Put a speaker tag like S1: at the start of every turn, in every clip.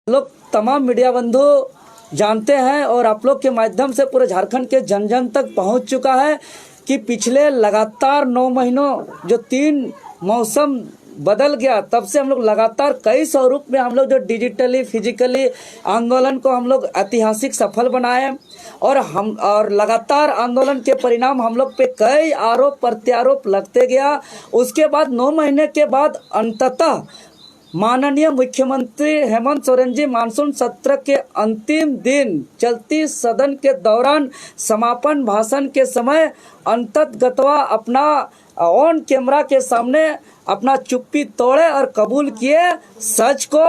S1: लोग तमाम मीडिया बंधु जानते हैं और आप लोग के माध्यम से पूरे झारखंड के जन जन तक पहुंच चुका है कि पिछले लगातार 9 महीनों जो 3 मौसम बदल गया, तब से हम लोग लगातार कई स्वरूप में हम लोग जो डिजिटली फिजिकली आंदोलन को हम लोग ऐतिहासिक सफल बनाए और लगातार आंदोलन के परिणाम हम लोग पे कई आरोप प्रत्यारोप लगते गया। उसके बाद 9 महीने के बाद अंततः माननीय मुख्यमंत्री हेमंत सोरेन जी मानसून सत्र के अंतिम दिन चलती सदन के दौरान समापन भाषण के समय अंततगतवा अपना ऑन कैमरा के सामने अपना चुप्पी तोड़े और कबूल किए सच को,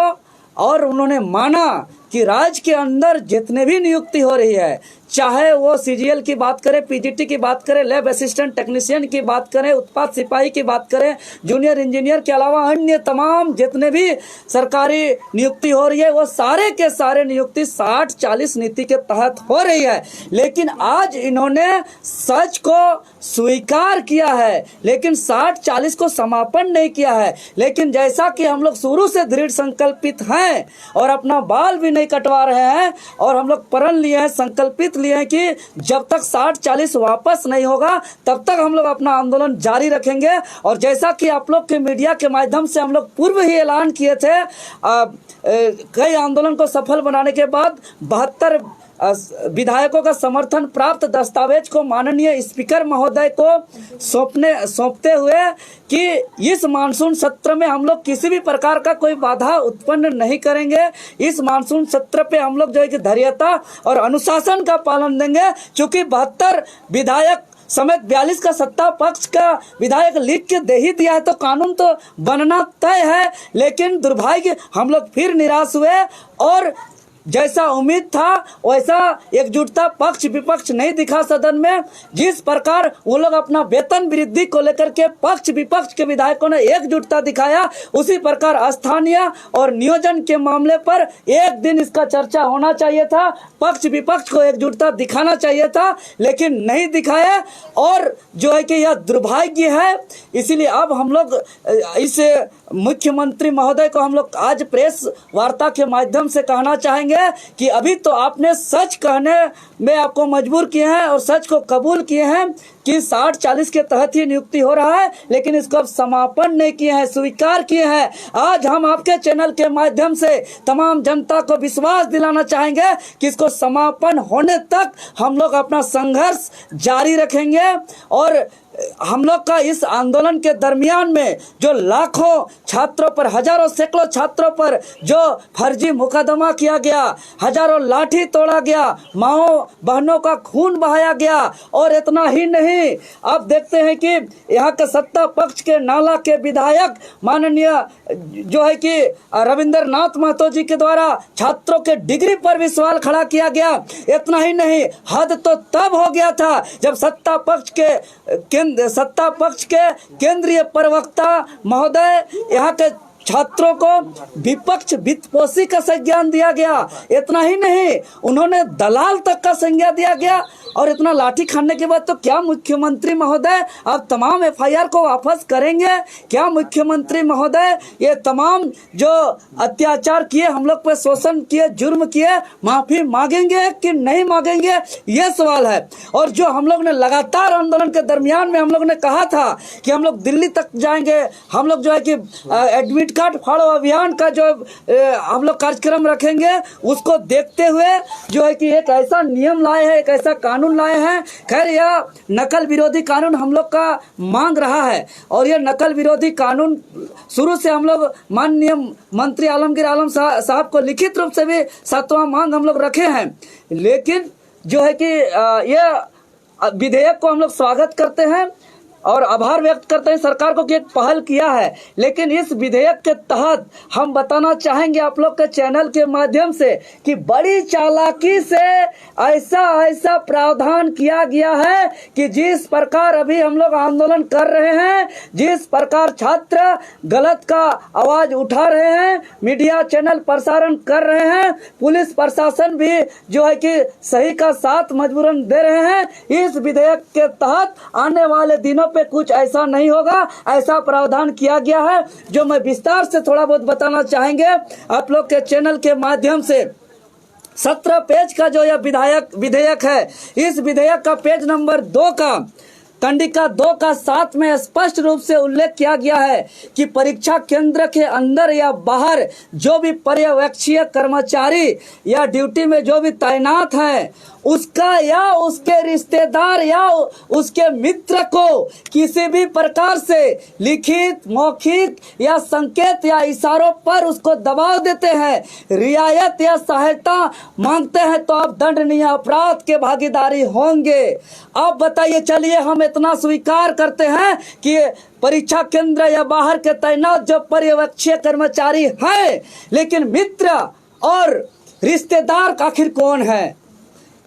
S1: और उन्होंने माना कि राज्य के अंदर जितने भी नियुक्ति हो रही है, चाहे वो सीजीएल की बात करें, पीजीटी की बात करें, लैब असिस्टेंट टेक्नीशियन की बात करें, उत्पाद सिपाही की बात करें, जूनियर इंजीनियर के अलावा अन्य तमाम जितने भी सरकारी नियुक्ति हो रही है, वो सारे के सारे नियुक्ति 60-40 नीति के तहत हो रही है। लेकिन आज इन्होंने सच को स्वीकार किया है, लेकिन 60-40 को समापन नहीं किया है। लेकिन जैसा कि हम लोग शुरू से दृढ़ संकल्पित हैं और अपना बाल भी नहीं कटवा रहे हैं, और हम लोग प्रण लिए हैं, संकल्पित लिए हैं कि जब तक 60-40 वापस नहीं होगा तब तक हम लोग अपना आंदोलन जारी रखेंगे। और जैसा कि आप लोग के मीडिया के माध्यम से हम लोग पूर्व ही ऐलान किए थे, कई आंदोलन को सफल बनाने के बाद 72 विधायकों का समर्थन प्राप्त दस्तावेज को माननीय स्पीकर महोदय को सौंपते हुए कि इस मानसून सत्र में हम लोग किसी भी प्रकार का कोई बाधा उत्पन्न नहीं करेंगे। इस मानसून सत्र पे हम लोग जो है कि धैर्यता और अनुशासन का पालन देंगे। चूंकि 72 विधायक समेत 42 का सत्ता पक्ष का विधायक लिख के दे ही दिया है, तो कानून तो बनना तय है। लेकिन दुर्भाग्य हम लोग फिर निराश हुए और जैसा उम्मीद था वैसा एकजुटता पक्ष विपक्ष नहीं दिखा सदन में। जिस प्रकार वो लोग अपना वेतन वृद्धि को लेकर के पक्ष विपक्ष के विधायकों ने एकजुटता दिखाया, उसी प्रकार स्थानीय और नियोजन के मामले पर एक दिन इसका चर्चा होना चाहिए था, पक्ष विपक्ष को एकजुटता दिखाना चाहिए था, लेकिन नहीं दिखाया। और जो है कि यह दुर्भाग्य है। इसीलिए अब हम लोग इस मुख्यमंत्री महोदय को हम लोग आज प्रेस वार्ता के माध्यम से कहना चाहेंगे कि अभी तो आपने सच कहने में आपको मजबूर किए हैं और सच को कबूल किए हैं कि 60-40 के तहत ही नियुक्ति हो रहा है, लेकिन इसको अब समापन नहीं किए हैं, स्वीकार किए हैं। आज हम आपके चैनल के माध्यम से तमाम जनता को विश्वास दिलाना चाहेंगे कि इसको समापन होने तक हम लोग अपना संघर्ष जारी रखेंगे। और हम लोग का इस आंदोलन के दरमियान में जो लाखों छात्रों पर, हजारों सैकड़ों छात्रों पर जो फर्जी मुकदमा किया गया, हजारों लाठी तोड़ा गया, माओ बहनों का खून बहाया गया, और इतना ही नहीं, अब देखते हैं कि यहाँ के सत्ता पक्ष के नाला के विधायक माननीय जो है कि रविंद्रनाथ महतो जी के द्वारा छात्रों के डिग्री पर भी सवाल खड़ा किया गया। इतना ही नहीं, हद तो तब हो गया था जब सत्ता पक्ष के केंद्रीय प्रवक्ता महोदय यहाँ के छात्रों को विपक्ष वित्तपोषी का संज्ञान दिया गया। इतना ही नहीं, उन्होंने दलाल तक का संज्ञा दिया गया। और इतना लाठी खाने के बाद तो क्या मुख्यमंत्री महोदय अब तमाम एफआईआर को वापस करेंगे? क्या मुख्यमंत्री महोदय ये तमाम जो अत्याचार किए, हम लोग पे शोषण किए, जुर्म किए, माफी मांगेंगे कि नहीं मांगेंगे, ये सवाल है। और जो हम लोग ने लगातार आंदोलन के दरमियान में हम लोग ने कहा था कि हम लोग दिल्ली तक जाएंगे, हम लोग जो है कि एडमिट कार्ड फाड़ो अभियान का जो हम लोग कार्यक्रम रखेंगे, उसको देखते हुए जो है कि एक ऐसा नियम लाए हैं, एक ऐसा कानून लाए हैं। खैर, यह नकल विरोधी कानून हम लोग का मांग रहा है, और यह नकल विरोधी कानून शुरू से हम लोग माननीय मंत्री आलमगीर आलम साहब को लिखित रूप से भी 7वां मांग हम लोग रखे हैं। लेकिन जो है कि यह विधेयक को हम लोग स्वागत करते हैं और आभार व्यक्त करते हैं सरकार को कि एक पहल किया है। लेकिन इस विधेयक के तहत हम बताना चाहेंगे आप लोग के चैनल के माध्यम से कि बड़ी चालाकी से ऐसा प्रावधान किया गया है कि जिस प्रकार अभी हम लोग आंदोलन कर रहे हैं, जिस प्रकार छात्र गलत का आवाज उठा रहे हैं, मीडिया चैनल प्रसारण कर रहे हैं, पुलिस प्रशासन भी जो है कि सही का साथ मजबूरन दे रहे हैं, इस विधेयक के तहत आने वाले दिनों पे कुछ ऐसा नहीं होगा, ऐसा प्रावधान किया गया है, जो मैं विस्तार से थोड़ा बहुत बताना चाहेंगे आप लोग के चैनल के माध्यम से। 17 पेज का जो यह विधेयक है, इस विधेयक का पेज नंबर 2 का कंडिका 2 का 7 में स्पष्ट रूप से उल्लेख किया गया है कि परीक्षा केंद्र के अंदर या बाहर जो भी पर्यवेक्षीय कर्मचारी या ड्यूटी में जो भी तैनात हैं, उसका या उसके रिश्तेदार या उसके मित्र को किसी भी प्रकार से लिखित, मौखिक या संकेत या इशारों पर उसको दबाव देते हैं, रियायत या सहायता मांगते हैं, तो आप दंडनीय अपराध के भागीदारी होंगे। अब बताइए, चलिए हम इतना स्वीकार करते हैं कि परीक्षा केंद्र या बाहर के तैनात जो पर्यवेक्षीय कर्मचारी हैं, लेकिन मित्र और रिश्तेदार आखिर कौन है?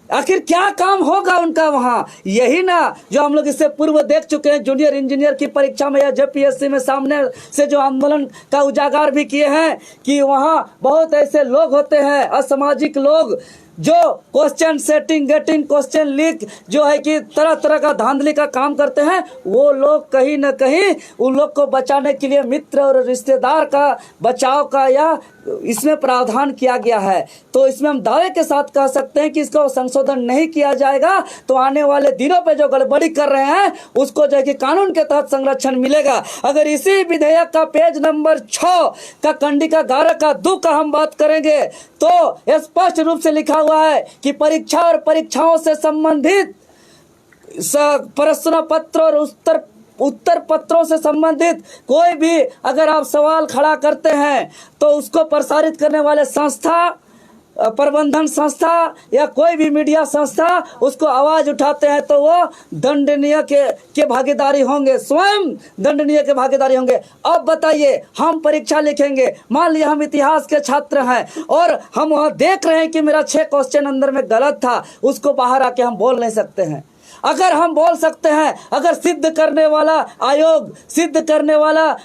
S1: आखिर क्या काम होगा उनका वहां? यही ना जो हम लोग इससे पूर्व देख चुके हैं, जूनियर इंजीनियर की परीक्षा में या जेपीएससी में सामने से जो आंदोलन का उजागर भी किए हैं कि वहां बहुत ऐसे लोग होते हैं, असामाजिक लोग, जो question setting, getting question leak जो है कि तरह तरह का धांधली का काम करते हैं। वो लोग कहीं न कहीं उन लोग को बचाने के लिए मित्र और रिश्तेदार का बचाव का या इसमें प्रावधान किया गया है। तो इसमें हम दावे के साथ कह सकते हैं कि इसको संशोधन नहीं किया जाएगा तो आने वाले दिनों पे जो गड़बड़ी कर रहे हैं उसको जो है कि कानून के तहत संरक्षण मिलेगा। अगर इसी विधेयक का पेज नंबर 6 का कंडिका 11 का 2 का हम बात करेंगे तो स्पष्ट रूप से लिखा हुआ है कि परीक्षा और परीक्षाओं से संबंधित प्रश्न पत्र और उत्तर पत्रों से संबंधित कोई भी अगर आप सवाल खड़ा करते हैं तो उसको प्रसारित करने वाले संस्था, प्रबंधन संस्था या कोई भी मीडिया संस्था उसको आवाज उठाते हैं तो वो दंडनीय के भागीदारी होंगे, स्वयं दंडनीय के भागीदारी होंगे। अब बताइए, हम परीक्षा लिखेंगे, मान लिया हम इतिहास के छात्र हैं और हम वहां देख रहे हैं कि मेरा 6 क्वेश्चन अंदर में गलत था, उसको बाहर आके हम बोल नहीं सकते हैं। अगर हम बोल सकते हैं, अगर सिद्ध करने वाला आयोग, सिद्ध करने वाला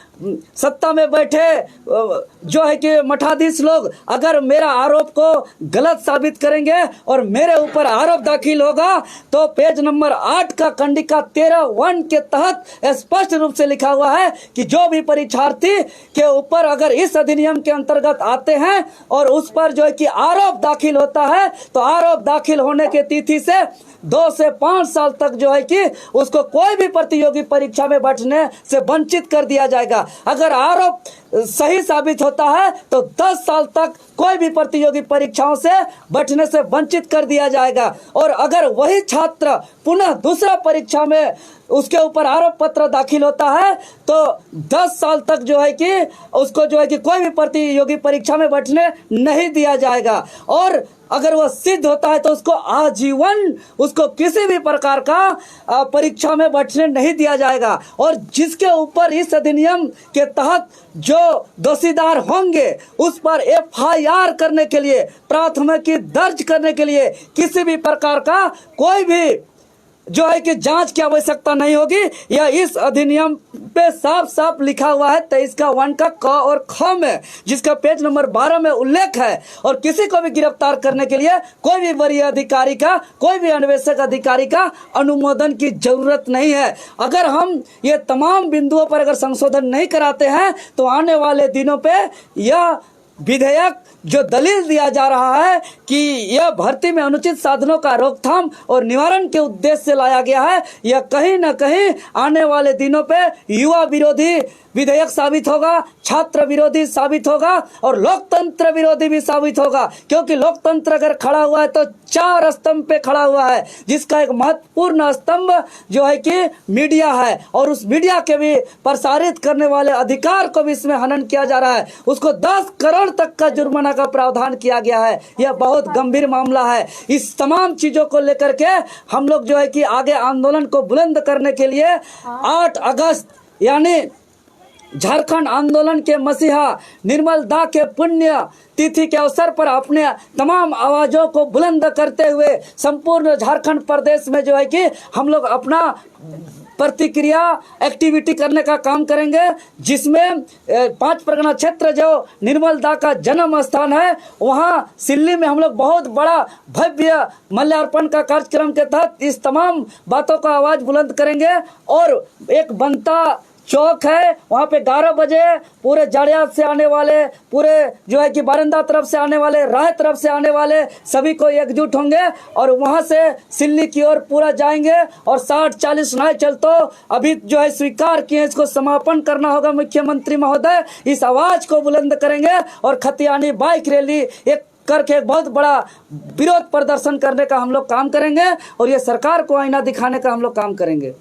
S1: सत्ता में बैठे जो है कि मठाधीश लोग अगर मेरा आरोप को गलत साबित करेंगे और मेरे ऊपर आरोप दाखिल होगा तो पेज नंबर 8 का कंडिका 13(1) के तहत स्पष्ट रूप से लिखा हुआ है कि जो भी परीक्षार्थी के ऊपर अगर इस अधिनियम के अंतर्गत आते हैं और उस पर जो है कि आरोप दाखिल होता है तो आरोप दाखिल होने के तिथि से 2 से 5 साल तक जो है कि उसको कोई भी प्रतियोगी परीक्षा में बैठने से वंचित कर दिया जाएगा। अगर आरोप सही साबित होता है तो 10 साल तक कोई भी प्रतियोगी परीक्षाओं से बैठने से वंचित कर दिया जाएगा। और अगर वही छात्र पुनः दूसरा परीक्षा में उसके ऊपर आरोप पत्र दाखिल होता है तो 10 साल तक जो है कि उसको जो है कि कोई भी प्रतियोगी परीक्षा में बैठने नहीं दिया जाएगा। और अगर वह सिद्ध होता है तो उसको आजीवन उसको किसी भी प्रकार का परीक्षा में बैठने नहीं दिया जाएगा। और जिसके ऊपर इस अधिनियम के तहत जो दोषीदार होंगे उस पर FIR करने के लिए, प्राथमिकी दर्ज करने के लिए किसी भी प्रकार का कोई भी जो है कि जांच की आवश्यकता नहीं होगी। यह इस अधिनियम पे साफ साफ लिखा हुआ है 23 का 1 का क और ख में, जिसका पेज नंबर 12 में उल्लेख है। और किसी को भी गिरफ्तार करने के लिए कोई भी वरीय अधिकारी का, कोई भी अन्वेषक अधिकारी का अनुमोदन की जरूरत नहीं है। अगर हम ये तमाम बिंदुओं पर अगर संशोधन नहीं कराते हैं तो आने वाले दिनों पे यह विधेयक जो दलील दिया जा रहा है कि यह भर्ती में अनुचित साधनों का रोकथाम और निवारण के उद्देश्य से लाया गया है, यह कहीं न कहीं आने वाले दिनों पे युवा विरोधी विधेयक साबित होगा, छात्र विरोधी साबित होगा और लोकतंत्र विरोधी भी साबित होगा। क्योंकि लोकतंत्र अगर खड़ा हुआ है तो 4 स्तंभ पे खड़ा हुआ है, जिसका एक महत्वपूर्ण स्तंभ जो है कि मीडिया है। और उस मीडिया के भी प्रसारित करने वाले अधिकार को भी इसमें हनन किया जा रहा है। उसको 10 करोड़ तक का जुर्माना का प्रावधान किया गया है। यह बहुत गंभीर मामला है। इस तमाम चीजों को लेकर के हम लोग जो है कि आगे आंदोलन को बुलंद करने के लिए 8 अगस्त यानी झारखंड आंदोलन के मसीहा निर्मल दा के पुण्य तिथि के अवसर पर अपने तमाम आवाजों को बुलंद करते हुए संपूर्ण झारखंड प्रदेश में जो है कि हम लोग अपना प्रतिक्रिया एक्टिविटी करने का काम करेंगे, जिसमें 5 परगना क्षेत्र जो निर्मल दा का जन्म स्थान है, वहाँ सिल्ली में हम लोग बहुत बड़ा भव्य माल्यार्पण का कार्यक्रम के तहत इस तमाम बातों का आवाज बुलंद करेंगे। और एक बनता चौक है, वहाँ पे 11 बजे पूरे जाड़ियात से आने वाले, पूरे जो है कि बारंदा तरफ से आने वाले, राह तरफ से आने वाले सभी को एकजुट होंगे और वहाँ से सिल्ली की ओर पूरा जाएंगे। और 60-40 नाय चलतो अभी जो है स्वीकार किए, इसको समापन करना होगा। मुख्यमंत्री महोदय, इस आवाज को बुलंद करेंगे और खतियानी बाइक रैली एक करके एक बहुत बड़ा विरोध प्रदर्शन करने का हम लोग काम करेंगे और ये सरकार को आईना दिखाने का हम लोग काम करेंगे।